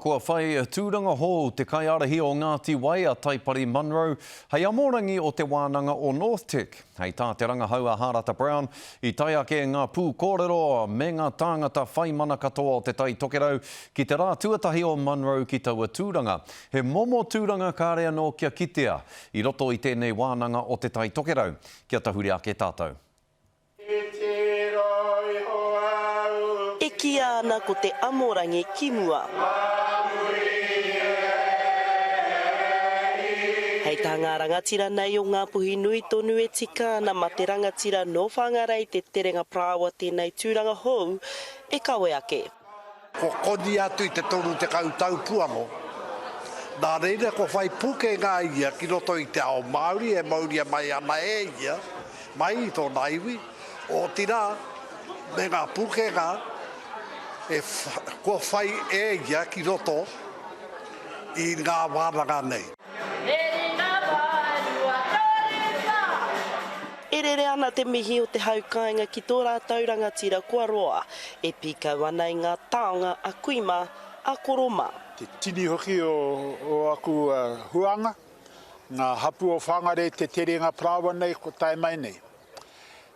kua whai tūranga hou te kaiarahi o Ngāti Wai a Taipari Munro, hei Amorangi o te wānanga o Northtec. Hei tā te ranga hau a Harata Brown, i tai ake ngā pū kōrero me ngā tāngata whai mana katoa o te tai tokerau ki te rā tuatahi o Munro ki taua tūranga. He momo tūranga kārea no kia kitea, i roto i tēnei wānanga o te tai tokerau. Kia tahuri ake tātou. Ki ana ko te Amorangi ki mua. Hei tā ngā rangatira nei o ngā puhi nui tonu e tika ana ma te rangatira no whangarei te terenga prāua tēnei tūranga hou e kawe ake. Ko koni atu i te tonu te kautau puango. Nā reira ko whai puke ngā ia ki roto i te ao Māori e Māori mai ana e ia, mai i tō naiwi, o tira me ngā puke ngā ko whai e ia ki roto i ngā wānanga nei. E rere ana te mihi o te haukainga ki tō rātou rangatira kua roa, e pikau ana i ngā taonga a kuima a koroma. Te tini hoki o aku huanga, ngā hapu o whangare te terenga prāwa nei ko tae mai nei.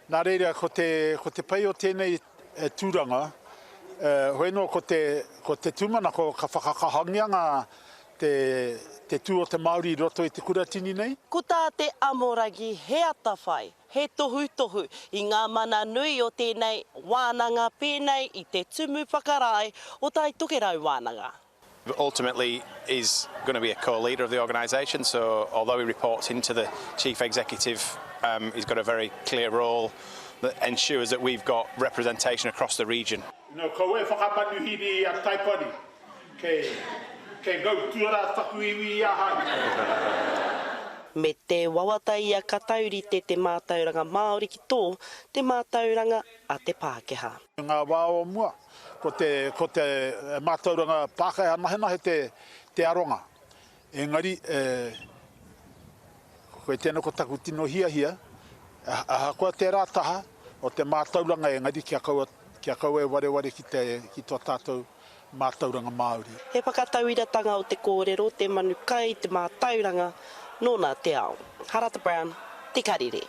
Nā reira ko te pai o tēnei tūranga, hoeno ko te tūmana ko ka whakakahangia ngā te tū o te Māori roto i te kuratini nei. Ko tā te Amorangi he atawhai, he tohu i ngā mana nui o tēnei wānanga pēnei i te tumu whakarai o tai tokerau wānanga. Ultimately is going to be a co-leader of the organisation, so although he reports into the chief executive, he's got a very clear role that ensures that we've got representation across the region. No, ko e whakapanuhiri a Taipari, ke gautura takuiwi a hai. Me te wawatai a katauri te Mātauranga Māori ki tō, te Mātauranga a te Pākehā. Ngā wā o mua, ko te Mātauranga Pākehā nahe te aronga. Engari, koe tēnā ko taku tino hia, aha koa te rātaha o te Mātauranga engari kia kau e wareware ki tō tātou Mātauranga Māori. He whakatauiratanga o te kōrero, te manukai, te Mātauranga, nōna te ao. Harata Brown, te Karere.